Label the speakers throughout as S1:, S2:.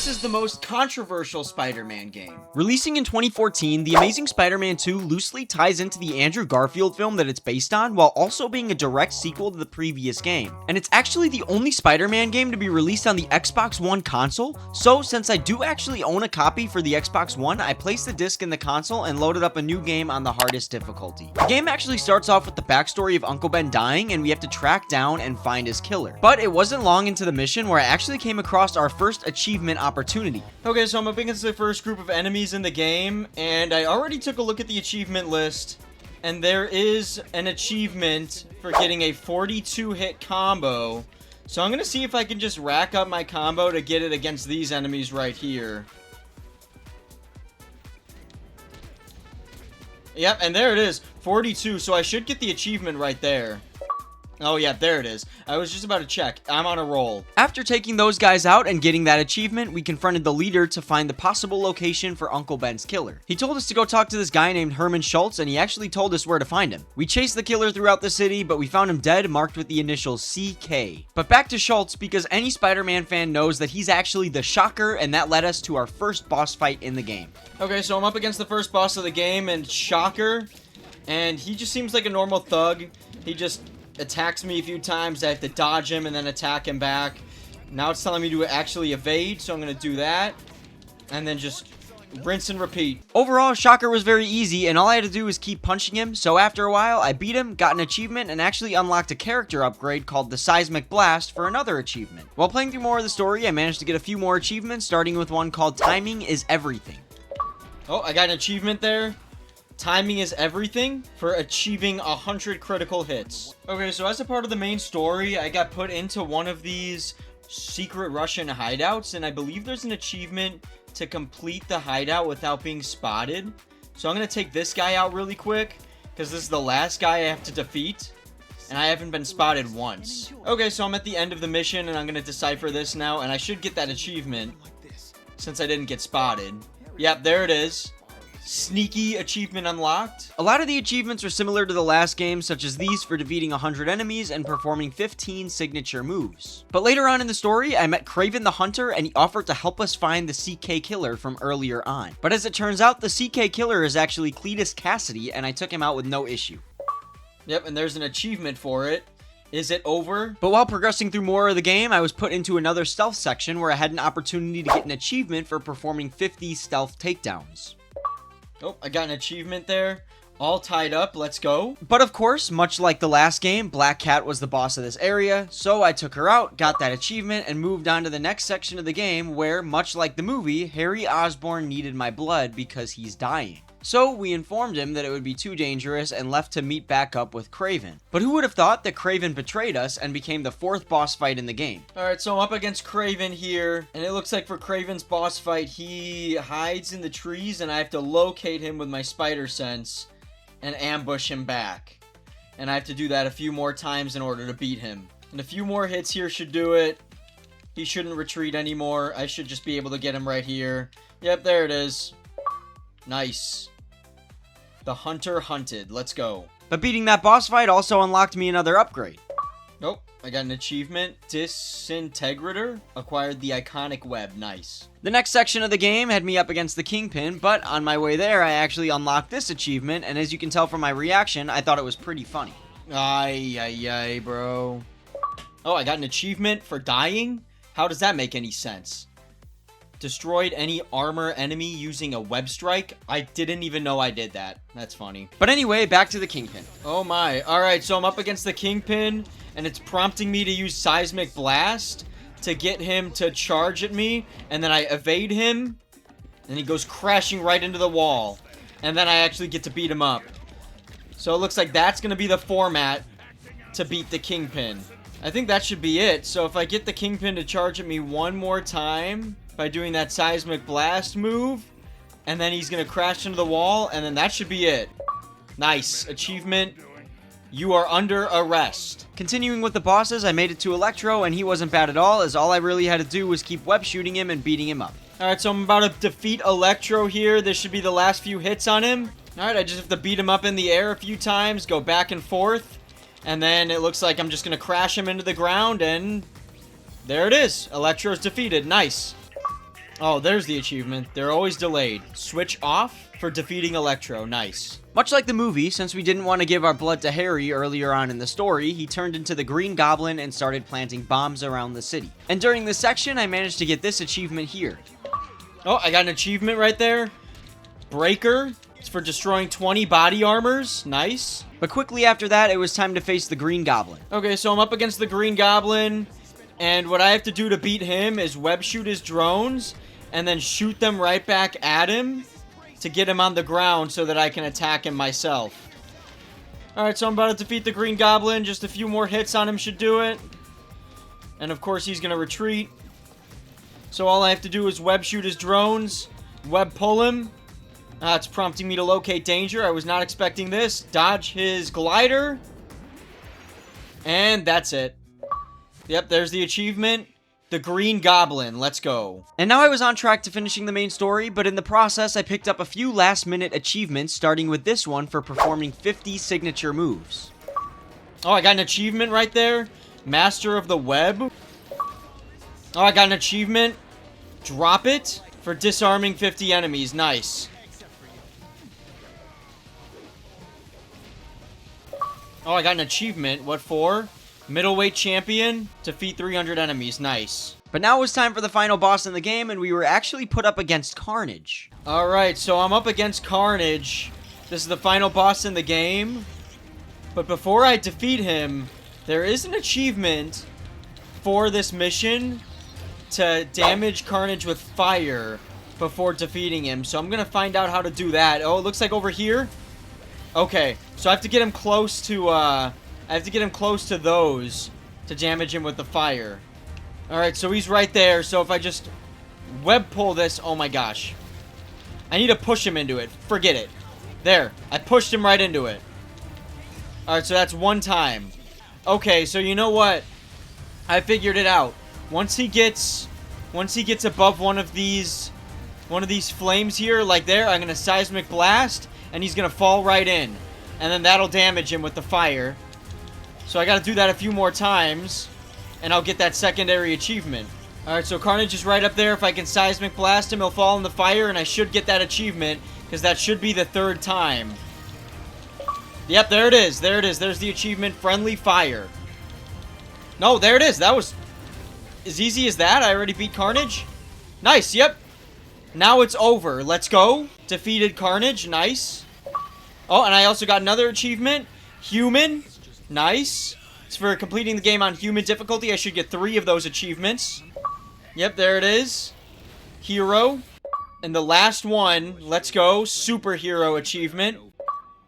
S1: this is the most controversial Spider-Man game.
S2: Releasing in 2014, The Amazing Spider-Man 2 loosely ties into the Andrew Garfield film that it's based on, while also being a direct sequel to the previous game. And it's actually the only Spider-Man game to be released on the Xbox One console, so since I do actually own a copy for the Xbox One, I placed the disc in the console and loaded up a new game on the hardest difficulty. The game actually starts off with the backstory of Uncle Ben dying, and we have to track down and find his killer. But it wasn't long into the mission where I actually came across our first achievement opportunity.
S1: Okay, so I'm up against the first group of enemies in the game, and I already took a look at the achievement list, and there is an achievement for getting a 42 hit combo. So I'm gonna see if I can just rack up my combo to get it against these enemies right here. Yep, and there it is, 42, so I should get the achievement right there. Oh yeah, there it is. I was just about to check. I'm on a roll.
S2: After taking those guys out and getting that achievement, we confronted the leader to find the possible location for Uncle Ben's killer. He told us to go talk to this guy named Herman Schultz, and he actually told us where to find him. We chased the killer throughout the city, but we found him dead, marked with the initials CK. But back to Schultz, because any Spider-Man fan knows that he's actually the Shocker, and that led us to our first boss fight in the game.
S1: Okay, so I'm up against the first boss of the game, and Shocker, and he just seems like a normal thug. He just attacks me a few times. I have to dodge him and then attack him back. Now it's telling me to actually evade, so I'm going to do that. And then just rinse and repeat.
S2: Overall, Shocker was very easy, and all I had to do was keep punching him, so after a while, I beat him, got an achievement, and actually unlocked a character upgrade called the Seismic Blast for another achievement. While playing through more of the story, I managed to get a few more achievements, starting with one called Timing is Everything.
S1: Oh, I got an achievement there. Timing is everything for achieving 100 critical hits. Okay, so as a part of the main story, I got put into one of these secret Russian hideouts, and I believe there's an achievement to complete the hideout without being spotted. So I'm going to take this guy out really quick, because this is the last guy I have to defeat, and I haven't been spotted once. Okay, so I'm at the end of the mission, and I'm going to decipher this now, and I should get that achievement, since I didn't get spotted. Yep, there it is. Sneaky achievement unlocked.
S2: A lot of the achievements are similar to the last game, such as these for defeating 100 enemies and performing 15 signature moves. But later on in the story, I met Kraven the Hunter, and he offered to help us find the CK killer from earlier on. But as it turns out, the CK killer is actually Cletus Cassidy, and I took him out with no issue.
S1: Yep, and there's an achievement for it. Is it over?
S2: But while progressing through more of the game, I was put into another stealth section where I had an opportunity to get an achievement for performing 50 stealth takedowns.
S1: Oh, I got an achievement there. All tied up. Let's go.
S2: But of course, much like the last game, Black Cat was the boss of this area, so I took her out, got that achievement, and moved on to the next section of the game where, much like the movie, Harry Osborn needed my blood because he's dying. So we informed him that it would be too dangerous and left to meet back up with Kraven. But who would have thought that Kraven betrayed us and became the fourth boss fight in the game?
S1: Alright, so I'm up against Kraven here, and it looks like for Kraven's boss fight, he hides in the trees, and I have to locate him with my spider sense and ambush him back. And I have to do that a few more times in order to beat him. And a few more hits here should do it. He shouldn't retreat anymore. I should just be able to get him right here. Yep, there it is. Nice. The Hunter hunted. Let's go.
S2: But beating that boss fight also unlocked me another upgrade.
S1: Nope. I got an achievement. Disintegrator. Acquired the iconic web. Nice.
S2: The next section of the game had me up against the Kingpin, but on my way there, I actually unlocked this achievement, and as you can tell from my reaction, I thought it was pretty funny.
S1: Ay, bro. Oh, I got an achievement for dying? How does that make any sense? Destroyed any armor enemy using a web strike? I didn't even know I did that. That's funny.
S2: But anyway, back to the Kingpin.
S1: Oh my. Alright, so I'm up against the Kingpin, and it's prompting me to use Seismic Blast to get him to charge at me, and then I evade him, and he goes crashing right into the wall. And then I actually get to beat him up. So it looks like that's going to be the format to beat the Kingpin. I think that should be it. So if I get the Kingpin to charge at me one more time by doing that Seismic Blast move, and then he's going to crash into the wall, and then that should be it. Nice. Achievement. You are under arrest.
S2: Continuing with the bosses, I made it to Electro, and he wasn't bad at all, as all I really had to do was keep web shooting him and beating him up.
S1: Alright, so I'm about to defeat Electro here. This should be the last few hits on him. Alright, I just have to beat him up in the air a few times, go back and forth, and then it looks like I'm just going to crash him into the ground, and there it is. Electro's defeated. Nice. Oh, there's the achievement. They're always delayed. Switch off for defeating Electro. Nice.
S2: Much like the movie, since we didn't want to give our blood to Harry earlier on in the story, he turned into the Green Goblin and started planting bombs around the city. And during this section, I managed to get this achievement here.
S1: Oh, I got an achievement right there. Breaker. It's for destroying 20 body armors. Nice.
S2: But quickly after that, it was time to face the Green Goblin.
S1: Okay, so I'm up against the Green Goblin, and what I have to do to beat him is web shoot his drones, and then shoot them right back at him to get him on the ground so that I can attack him myself. Alright, so I'm about to defeat the Green Goblin. Just a few more hits on him should do it. And of course he's going to retreat. So all I have to do is web shoot his drones, web pull him. It's prompting me to locate danger. I was not expecting this. Dodge his glider. And that's it. Yep, there's the achievement. The Green Goblin. Let's go.
S2: And now I was on track to finishing the main story, but in the process, I picked up a few last-minute achievements, starting with this one for performing 50 signature moves.
S1: Oh, I got an achievement right there. Master of the Web. Oh, I got an achievement. Drop it for disarming 50 enemies. Nice. Oh, I got an achievement. What for? Middleweight champion. Defeat 300 enemies. Nice.
S2: But now it was time for the final boss in the game, and we were actually put up against Carnage.
S1: Alright, so I'm up against Carnage. This is the final boss in the game. But before I defeat him, there is an achievement for this mission to damage Carnage with fire before defeating him. So I'm going to find out how to do that. Oh, it looks like over here. Okay, so I have to get him close to, those to damage him with the fire. Alright, so he's right there. So if I just web pull this, oh my gosh. I need to push him into it. Forget it. There, I pushed him right into it. Alright, so that's one time. Okay, so you know what? I figured it out. Once he gets above one of these flames here, like there, I'm gonna seismic blast, and he's gonna fall right in. And then that'll damage him with the fire. So I gotta do that a few more times, and I'll get that secondary achievement. Alright, so Carnage is right up there. If I can seismic blast him, he'll fall in the fire, and I should get that achievement, because that should be the third time. Yep, there it is. There it is. There's the achievement, Friendly Fire. No, there it is. That was as easy as that. I already beat Carnage. Nice, yep. Now it's over. Let's go. Defeated Carnage. Nice. Oh, and I also got another achievement. Human. Nice. It's for completing the game on human difficulty. I should get 3 of those achievements. Yep, there it is. Hero. And the last one. Let's go. Superhero achievement.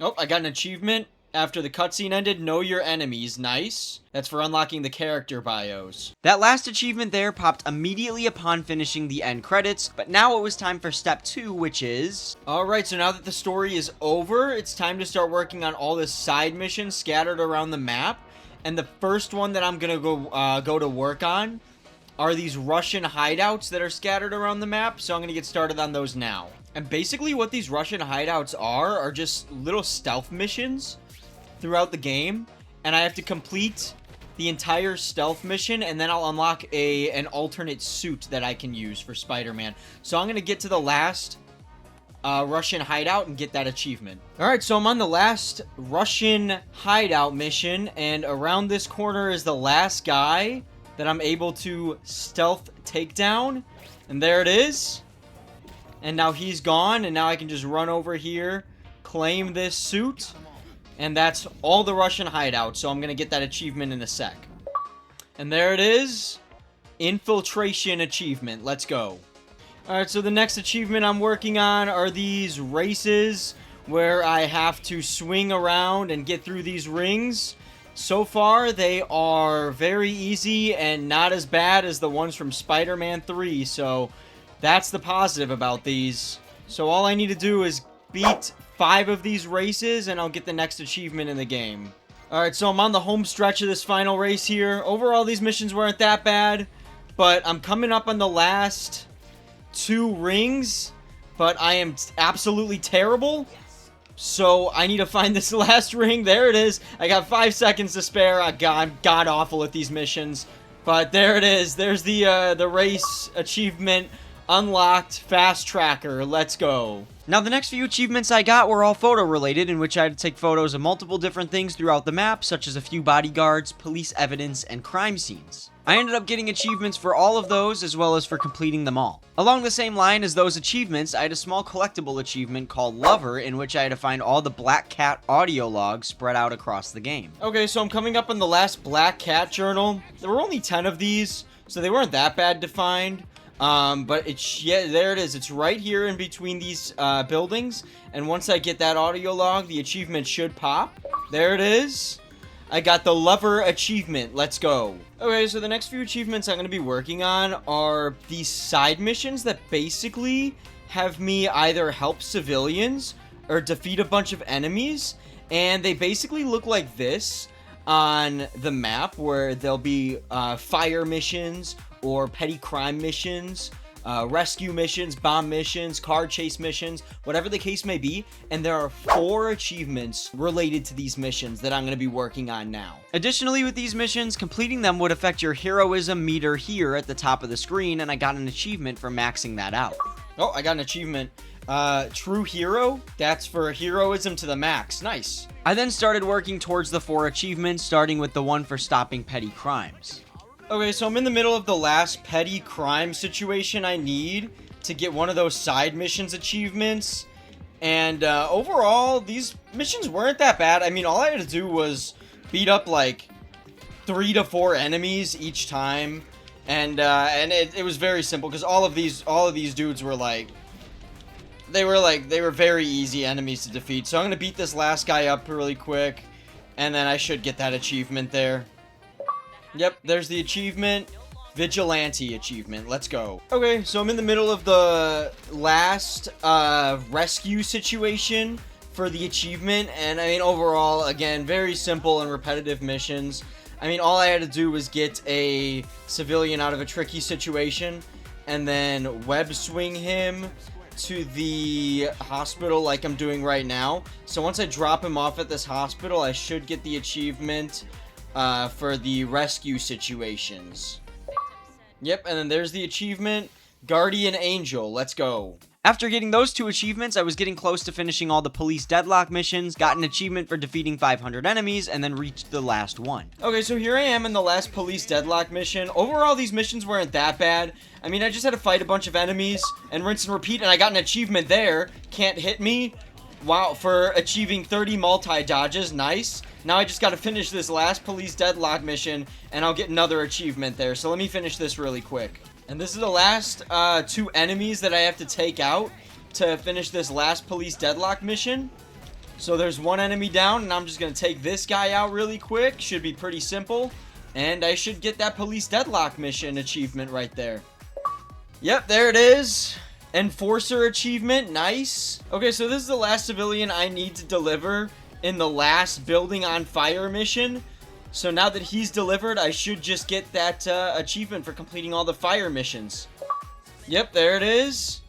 S1: Oh, I got an achievement. After the cutscene ended, know your enemies. Nice. That's for unlocking the character bios.
S2: That last achievement there popped immediately upon finishing the end credits, but now it was time for step 2, which is...
S1: Alright, so now that the story is over, it's time to start working on all the side missions scattered around the map. And the first one that I'm gonna go to work on are these Russian hideouts that are scattered around the map, so I'm gonna get started on those now. And basically what these Russian hideouts are just little stealth missions throughout the game, and I have to complete the entire stealth mission, and then I'll unlock an alternate suit that I can use for Spider-Man. So I'm going to get to the last Russian hideout and get that achievement. Alright, so I'm on the last Russian hideout mission, and around this corner is the last guy that I'm able to stealth take down, and there it is. And now he's gone, and now I can just run over here, claim this suit. And that's all the Russian hideouts, so I'm going to get that achievement in a sec. And there it is. Infiltration achievement. Let's go. Alright, so the next achievement I'm working on are these races where I have to swing around and get through these rings. So far, they are very easy and not as bad as the ones from Spider-Man 3, so that's the positive about these. So all I need to do is beat 5 of these races, and I'll get the next achievement in the game. Alright, so I'm on the home stretch of this final race here. Overall, these missions weren't that bad, but I'm coming up on the last 2 rings, but I am absolutely terrible. So I need to find this last ring. There it is. I got 5 seconds to spare. I'm god-awful at these missions. But there it is. There's the race achievement Unlocked Fast Tracker. Let's go.
S2: Now, the next few achievements I got were all photo related, in which I had to take photos of multiple different things throughout the map, such as a few bodyguards, police evidence, and crime scenes. I ended up getting achievements for all of those, as well as for completing them all. Along the same line as those achievements, I had a small collectible achievement called Lover, in which I had to find all the Black Cat audio logs spread out across the game.
S1: Okay, so I'm coming up on the last Black Cat journal. There were only 10 of these, so they weren't that bad to find. But it's, yeah, there it is. It's right here in between these buildings. And once I get that audio log, the achievement should pop. There it is. I got the Lover achievement. Let's go. Okay, so the next few achievements I'm going to be working on are these side missions that basically have me either help civilians or defeat a bunch of enemies. And they basically look like this on the map, where there'll be fire missions or petty crime missions, rescue missions, bomb missions, car chase missions, whatever the case may be. And there are 4 achievements related to these missions that I'm going to be working on now.
S2: Additionally, with these missions, completing them would affect your heroism meter here at the top of the screen, and I got an achievement for maxing that out.
S1: Oh, I got an achievement. True Hero. That's for heroism to the max. Nice.
S2: I then started working towards the 4 achievements, starting with the one for stopping petty crimes.
S1: Okay, so I'm in the middle of the last petty crime situation I need to get one of those side missions achievements. And overall, these missions weren't that bad. I mean, all I had to do was beat up like 3 to 4 enemies each time. And it was very simple, because all of these dudes were like, they were very easy enemies to defeat. So I'm going to beat this last guy up really quick, and then I should get that achievement there. Yep, there's the achievement. Vigilante achievement. Let's go. Okay, so I'm in the middle of the last rescue situation for the achievement. And I mean, overall, again, very simple and repetitive missions. I mean, all I had to do was get a civilian out of a tricky situation and then web swing him to the hospital like I'm doing right now. So once I drop him off at this hospital, I should get the achievement for the rescue situations. Yep, and then there's the achievement, Guardian Angel. Let's go.
S2: After getting those 2 achievements, I was getting close to finishing all the police deadlock missions, got an achievement for defeating 500 enemies, and then reached the last one.
S1: Okay, so here I am in the last police deadlock mission. Overall, these missions weren't that bad. I mean, I just had to fight a bunch of enemies and rinse and repeat, and I got an achievement there. Can't hit me. Wow, for achieving 30 multi-dodges. Nice. Now I just got to finish this last police deadlock mission, and I'll get another achievement there. So let me finish this really quick. And this is the last 2 enemies that I have to take out to finish this last police deadlock mission. So there's 1 enemy down, and I'm just going to take this guy out really quick. Should be pretty simple. And I should get that police deadlock mission achievement right there. Yep, there it is. Enforcer achievement. Nice. Okay, so this is the last civilian I need to deliver in the last building on fire mission. So now that he's delivered, I should just get that achievement for completing all the fire missions. Yep, there it is.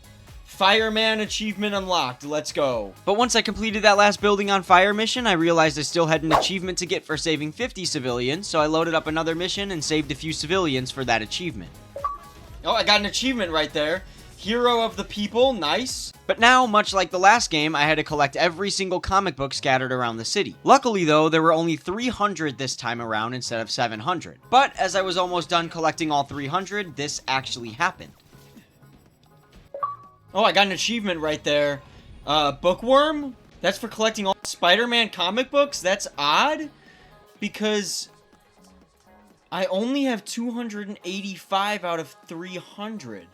S1: Fireman achievement unlocked. Let's go.
S2: But once I completed that last building on fire mission, I realized I still had an achievement to get for saving 50 civilians, so I loaded up another mission and saved a few civilians for that achievement.
S1: Oh, I got an achievement right there. Hero of the people. Nice.
S2: But now, much like the last game, I had to collect every single comic book scattered around the city. Luckily though, there were only 300 this time around instead of 700. But as I was almost done collecting all 300, this actually happened.
S1: Oh, I got an achievement right there. Bookworm? That's for collecting all Spider-Man comic books? That's odd, because I only have 285 out of 300.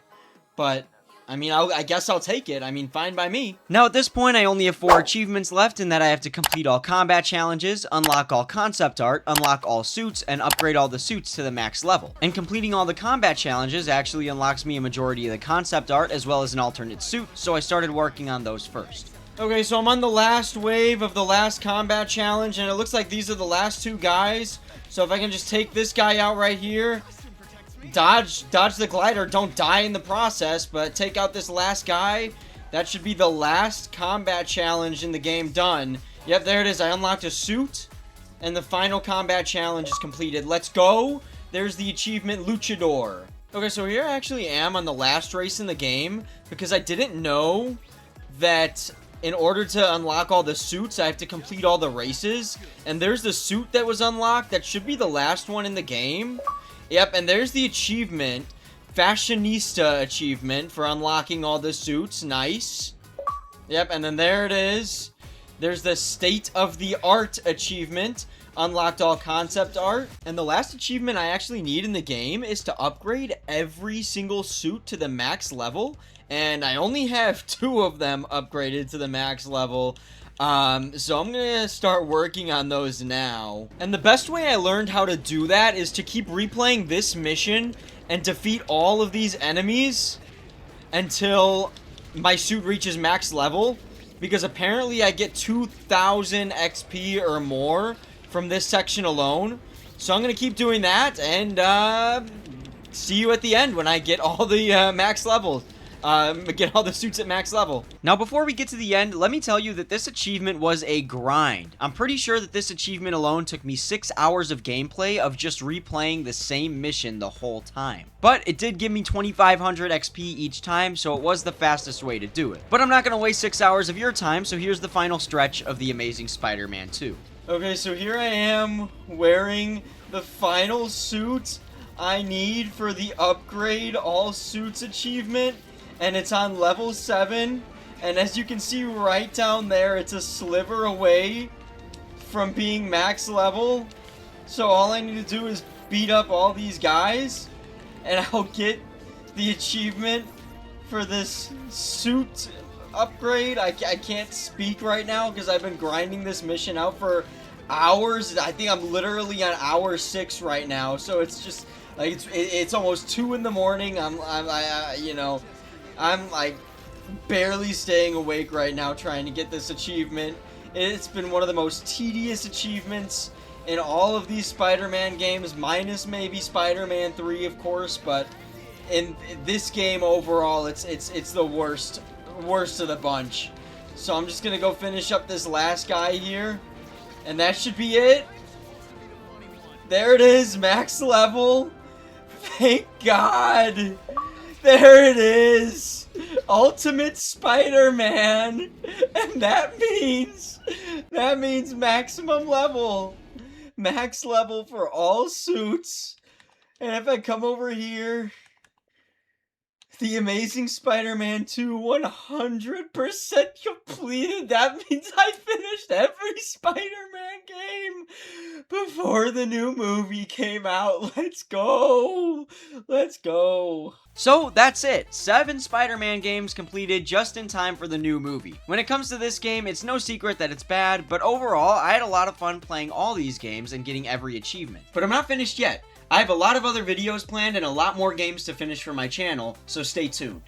S1: But I mean, I guess I'll take it. I mean, fine by me.
S2: Now at this point, I only have 4 achievements left in that I have to complete all combat challenges, unlock all concept art, unlock all suits, and upgrade all the suits to the max level. And completing all the combat challenges actually unlocks me a majority of the concept art as well as an alternate suit, so I started working on those first.
S1: Okay, so I'm on the last wave of the last combat challenge, and it looks like these are the last 2 guys. So if I can just take this guy out right here, dodge the glider, don't die in the process, but take out this last guy. That should be the last combat challenge in the game done. Yep, there it is. I unlocked a suit, and the final combat challenge is completed. Let's go. There's the achievement Luchador. Okay, so here I actually am on the last race in the game, because I didn't know that in order to unlock all the suits, I have to complete all the races. And there's the suit that was unlocked. That should be the last one in the game. Yep, and there's the achievement. Fashionista achievement for unlocking all the suits. Nice. Yep, and then there it is. There's the State of the Art achievement. Unlocked all concept art. And the last achievement I actually need in the game is to upgrade every single suit to the max level. And I only have 2 of them upgraded to the max level. So I'm gonna start working on those now. And the best way I learned how to do that is to keep replaying this mission and defeat all of these enemies until my suit reaches max level. Because apparently I get 2,000 XP or more from this section alone. So I'm gonna keep doing that and see you at the end when I get all the max levels. Get all the suits at max level.
S2: Now, before we get to the end, let me tell you that this achievement was a grind. I'm pretty sure that this achievement alone took me 6 hours of gameplay of just replaying the same mission the whole time. But it did give me 2,500 XP each time, so it was the fastest way to do it. But I'm not going to waste 6 hours of your time, so here's the final stretch of The Amazing Spider-Man 2.
S1: Okay, so here I am wearing the final suit I need for the upgrade all suits achievement. And it's on level 7, and as you can see right down there, it's a sliver away from being max level. So all I need to do is beat up all these guys, and I'll get the achievement for this suit upgrade. I can't speak right now because I've been grinding this mission out for hours. I think I'm literally on hour 6 right now, so it's just like it's almost 2 in the morning. I'm like barely staying awake right now trying to get this achievement. It's been one of the most tedious achievements in all of these Spider-Man games, minus maybe Spider-Man 3, of course, but in this game overall, it's the worst of the bunch. So I'm just gonna go finish up this last guy here, and that should be it. There it is, max level. Thank God. There it is! Ultimate Spider-Man! And that means maximum level. Max level for all suits. And if I come over here, The Amazing Spider-Man 2 100% completed. That means I finished every Spider-Man game before the new movie came out. Let's go! Let's go!
S2: So that's it, 7 Spider-Man games completed just in time for the new movie. When it comes to this game, it's no secret that it's bad, but overall, I had a lot of fun playing all these games and getting every achievement.
S1: But I'm not finished yet. I have a lot of other videos planned and a lot more games to finish for my channel, so stay tuned.